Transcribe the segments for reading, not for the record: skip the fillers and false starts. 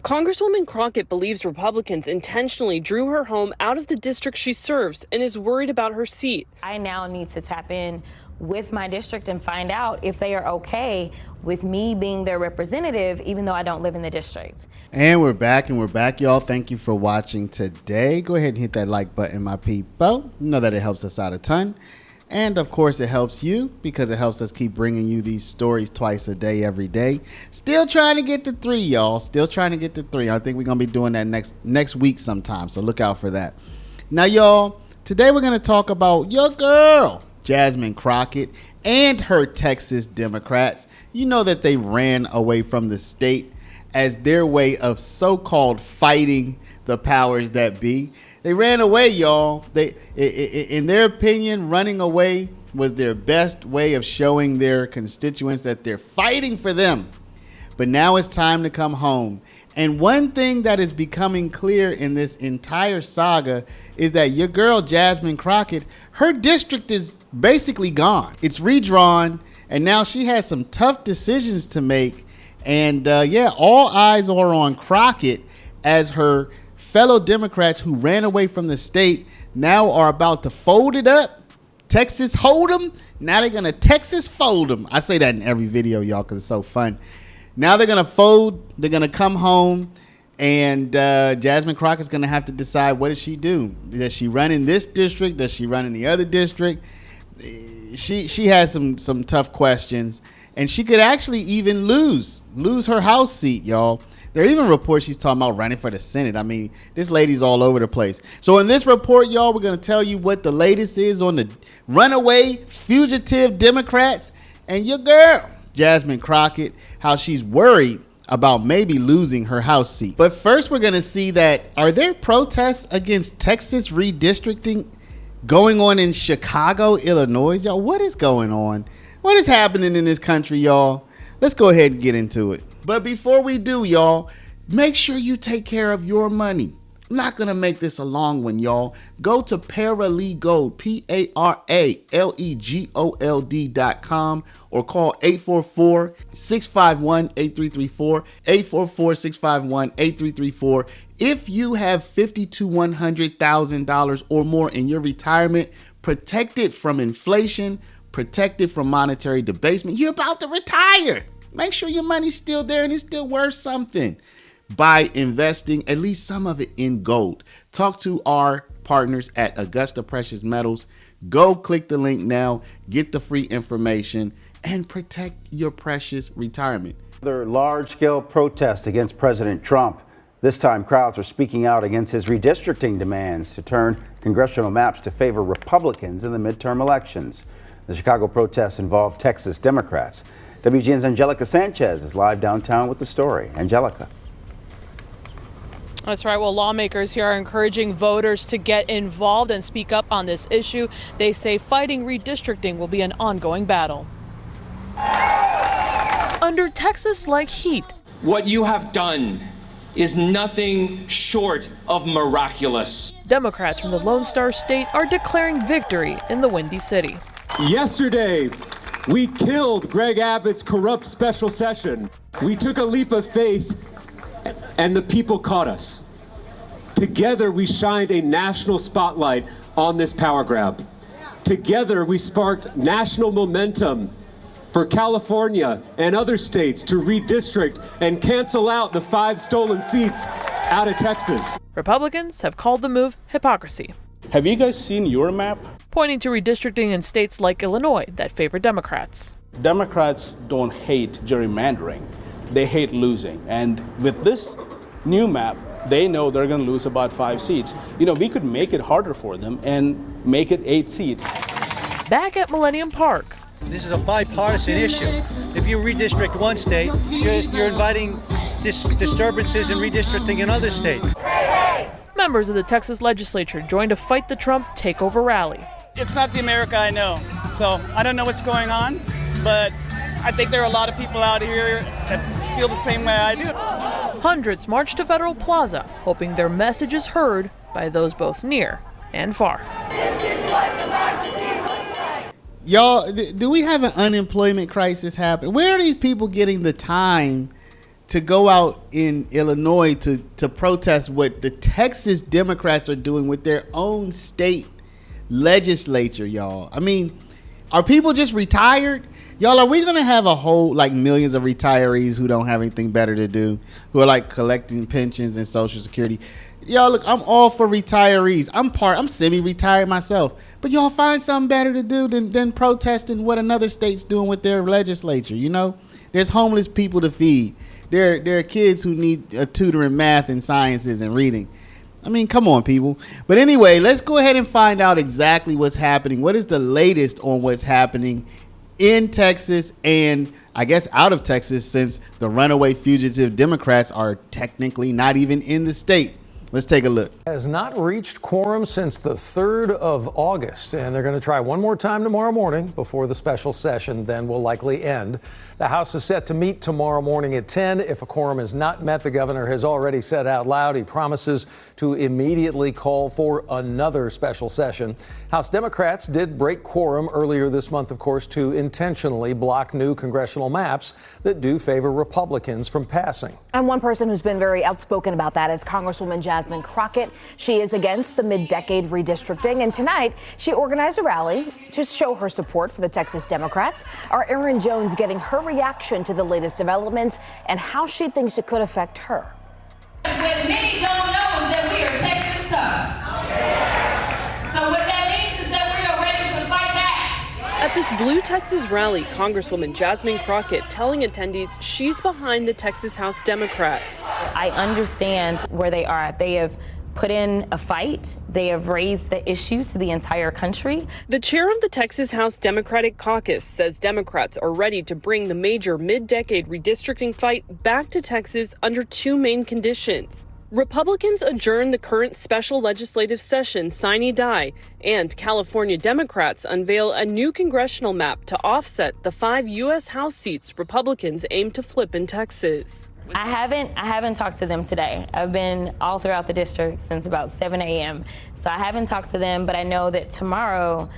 Congresswoman Crockett believes Republicans intentionally drew her home out of the district she serves and is worried about her seat. I now need to tap in with my district and find out if they are okay with me being their representative, even though I don't live in the district. And we're back, y'all. Thank you for watching today. Go ahead and hit that like button, my people. You know that it helps us out a ton. And of course, it helps you because it helps us keep bringing you these stories twice a day, every day. Still trying to get to 3, y'all. Still trying to get to 3. I think we're going to be doing that next week sometime. So look out for that. Now, y'all, today we're going to talk about your girl, Jasmine Crockett, and her Texas Democrats. You know that they ran away from the state as their way of so-called fighting the powers that be. They ran away, y'all. In their opinion, running away was their best way of showing their constituents that they're fighting for them. But now it's time to come home. And one thing that is becoming clear in this entire saga is that your girl, Jasmine Crockett, her district is basically gone. It's redrawn, and now she has some tough decisions to make. And all eyes are on Crockett as her fellow Democrats who ran away from the state now are about to fold it up. Texas hold them. Now they're going to Texas fold them. I say that in every video, y'all, because it's so fun. Now they're going to fold. They're going to come home. And Jasmine Crockett's going to have to decide, what does she do? Does she run in this district? Does she run in the other district? She has some tough questions. And she could actually even lose her House seat, y'all. There are even reports she's talking about running for the Senate. I mean, this lady's all over the place. So in this report, y'all, we're going to tell you what the latest is on the runaway fugitive Democrats and your girl, Jasmine Crockett, how she's worried about maybe losing her House seat. But first, we're going to see that, are there protests against Texas redistricting going on in Chicago, Illinois? Y'all, what is going on? What is happening in this country, y'all? Let's go ahead and get into it. But before we do, y'all, make sure you take care of your money. I'm not going to make this a long one, y'all. Go to Paralegold, PARALEGOLD.com, or call 844-651-8334, 844-651-8334. If you have $50,000 to $100,000 or more in your retirement, protected from inflation, protected from monetary debasement, you're about to retire. Make sure your money's still there and it's still worth something by investing at least some of it in gold. Talk to our partners at Augusta Precious Metals. Go click the link now, get the free information, and protect your precious retirement. Another large-scale protest against President Trump. This time, crowds are speaking out against his redistricting demands to turn congressional maps to favor Republicans in the midterm elections. The Chicago protests involve Texas Democrats. WGN's Angelica Sanchez is live downtown with the story. Angelica. That's right. Well, lawmakers here are encouraging voters to get involved and speak up on this issue. They say fighting redistricting will be an ongoing battle. Under Texas-like heat, what you have done is nothing short of miraculous. Democrats from the Lone Star State are declaring victory in the Windy City. Yesterday, we killed Greg Abbott's corrupt special session. We took a leap of faith, and the people caught us. Together, we shined a national spotlight on this power grab. Together, we sparked national momentum for California and other states to redistrict and cancel out the 5 stolen seats out of Texas. Republicans have called the move hypocrisy. Have you guys seen your map? Pointing to redistricting in states like Illinois that favor Democrats. Democrats don't hate gerrymandering. They hate losing. And with this new map, they know they're going to lose about 5 seats. You know, we could make it harder for them and make it 8 seats. Back at Millennium Park. This is a bipartisan issue. If you redistrict one state, you're inviting disturbances and redistricting in other states. Members of the Texas legislature joined to fight the Trump takeover rally. It's not the America I know, so I don't know what's going on, but I think there are a lot of people out here that feel the same way I do. Hundreds marched to Federal Plaza, hoping their message is heard by those both near and far. This is what democracy looks like. Y'all, do we have an unemployment crisis happening? Where are these people getting the time to go out in Illinois to protest what the Texas Democrats are doing with their own state legislature, y'all. I mean, are people just retired? Y'all, are we going to have a whole, like, millions of retirees who don't have anything better to do, who are, like, collecting pensions and Social Security? Y'all, look, I'm all for retirees. I'm semi-retired myself. But y'all find something better to do than protesting what another state's doing with their legislature, you know? There's homeless people to feed. There are kids who need a tutor in math and sciences and reading. I mean, come on, people. But anyway, let's go ahead and find out exactly what's happening. What is the latest on what's happening in Texas and I guess out of Texas, since the runaway fugitive Democrats are technically not even in the state? Let's take a look. Has not reached quorum since the 3rd of August, and they're going to try one more time tomorrow morning before the special session then will likely end. The House is set to meet tomorrow morning at 10. If a quorum is not met, the governor has already said out loud he promises to immediately call for another special session. House Democrats did break quorum earlier this month, of course, to intentionally block new congressional maps that do favor Republicans from passing. And one person who's been very outspoken about that is Congresswoman Jasmine Crockett. She is against the mid-decade redistricting, and tonight she organized a rally to show her support for the Texas Democrats. Our Erin Jones getting her reaction to the latest developments and how she thinks it could affect her. What many don't know is that we are Texas tough. So what that means is that we are ready to fight back. At this Blue Texas rally, Congresswoman Jasmine Crockett telling attendees she's behind the Texas House Democrats. I understand where they are. They have put in a fight. They have raised the issue to the entire country. The chair of the Texas House Democratic Caucus says Democrats are ready to bring the major mid-decade redistricting fight back to Texas under two main conditions. Republicans adjourn the current special legislative session sine die, and California Democrats unveil a new congressional map to offset the 5 U.S. House seats Republicans aim to flip in Texas. I haven't talked to them today. I've been all throughout the district since about 7 a.m. So I haven't talked to them, but I know that tomorrow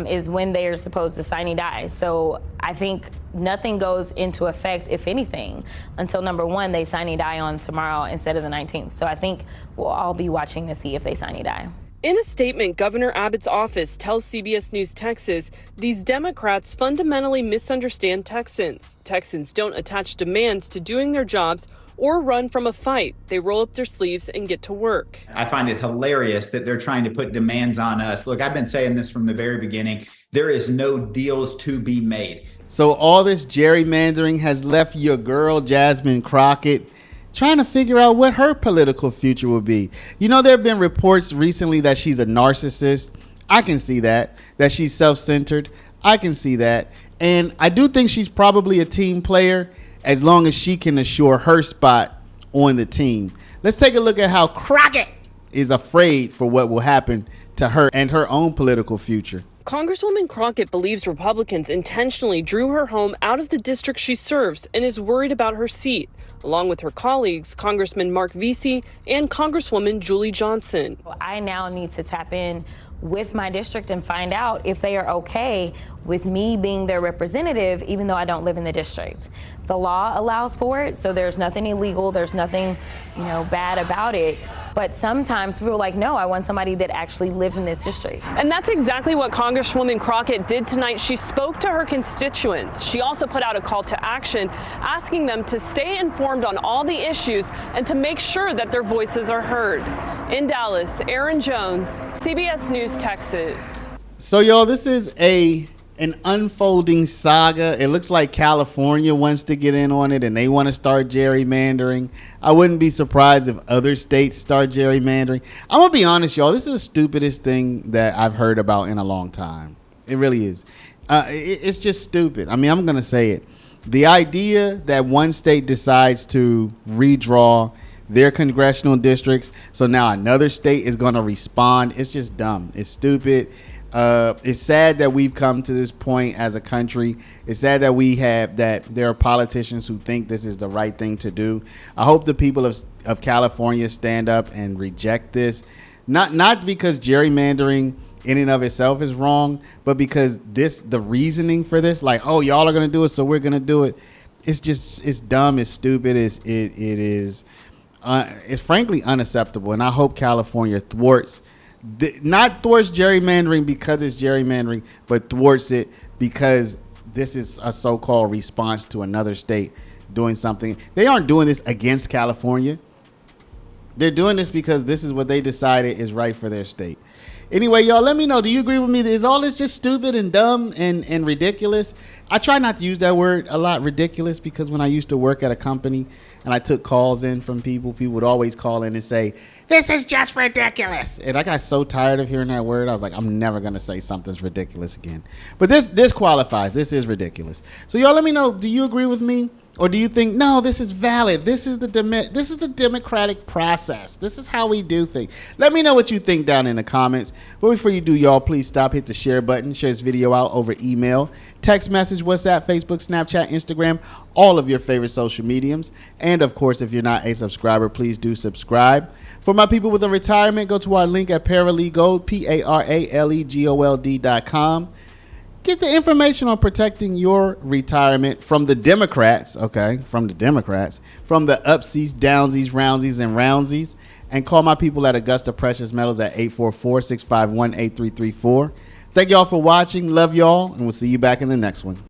is when they are supposed to sine die. So I think nothing goes into effect, if anything, until number one, they sine die on tomorrow instead of the 19th. So I think we'll all be watching to see if they sine die. In a statement, Governor Abbott's office tells CBS News Texas these Democrats fundamentally misunderstand Texans. Texans don't attach demands to doing their jobs or run from a fight. They roll up their sleeves and get to work. I find it hilarious that they're trying to put demands on us. Look, I've been saying this from the very beginning. There is no deals to be made. So all this gerrymandering has left your girl, Jasmine Crockett, trying to figure out what her political future will be. You know, there have been reports recently that she's a narcissist. I can see that she's self-centered. I can see that. And I do think she's probably a team player as long as she can assure her spot on the team. Let's take a look at how Crockett is afraid for what will happen to her and her own political future. Congresswoman Crockett believes Republicans intentionally drew her home out of the district she serves and is worried about her seat, along with her colleagues, Congressman Marc Veasey and Congresswoman Julie Johnson. I now need to tap in with my district and find out if they are okay with me being their representative, even though I don't live in the district. The law allows for it, so there's nothing illegal, there's nothing, bad about it. But sometimes people are like, no, I want somebody that actually lives in this district. And that's exactly what Congresswoman Crockett did tonight. She spoke to her constituents. She also put out a call to action, asking them to stay informed on all the issues and to make sure that their voices are heard. In Dallas, Erin Jones, CBS News, Texas. So, y'all, this is an unfolding saga. It looks like California wants to get in on it and they want to start gerrymandering. I wouldn't be surprised if other states start gerrymandering. I'm gonna be honest, y'all, this is the stupidest thing that I've heard about in a long time. It really is. It's just stupid. I mean, I'm gonna say it. The idea that one state decides to redraw their congressional districts, so now another state is gonna respond, it's just dumb. It's stupid. It's sad that we've come to this point as a country. It's sad that there are politicians who think this is the right thing to do. I hope the people of California stand up and reject this. Not because gerrymandering in and of itself is wrong, but because the reasoning for this, like, oh, y'all are going to do it, so we're going to do it. it's dumb, it's stupid, it is it's frankly unacceptable. And I hope California not thwarts gerrymandering because it's gerrymandering, but thwarts it because this is a so-called response to another state doing something. They aren't doing this against California. They're doing this because this is what they decided is right for their state. Anyway, y'all, let me know. Do you agree with me? Is all this just stupid and dumb and ridiculous? I try not to use that word a lot, ridiculous, because when I used to work at a company and I took calls in from people would always call in and say, this is just ridiculous. And I got so tired of hearing that word. I was like, I'm never going to say something's ridiculous again. But this qualifies. This is ridiculous. So y'all let me know, do you agree with me? Or do you think, no, this is valid? This is the democratic process. This is how we do things. Let me know what you think down in the comments. But before you do, y'all, please stop, hit the share button, share this video out over email, text message, WhatsApp, Facebook, Snapchat, Instagram, all of your favorite social mediums. And of course, if you're not a subscriber, please do subscribe. For my people with a retirement, go to our link at Paralegold, PARALEGOLD.com. Get the information on protecting your retirement from the Democrats, okay? From the Democrats, from the upsies, downsies, roundsies, and roundsies. And call my people at Augusta Precious Metals at 844-651-8334. Thank y'all for watching. Love y'all, and we'll see you back in the next one.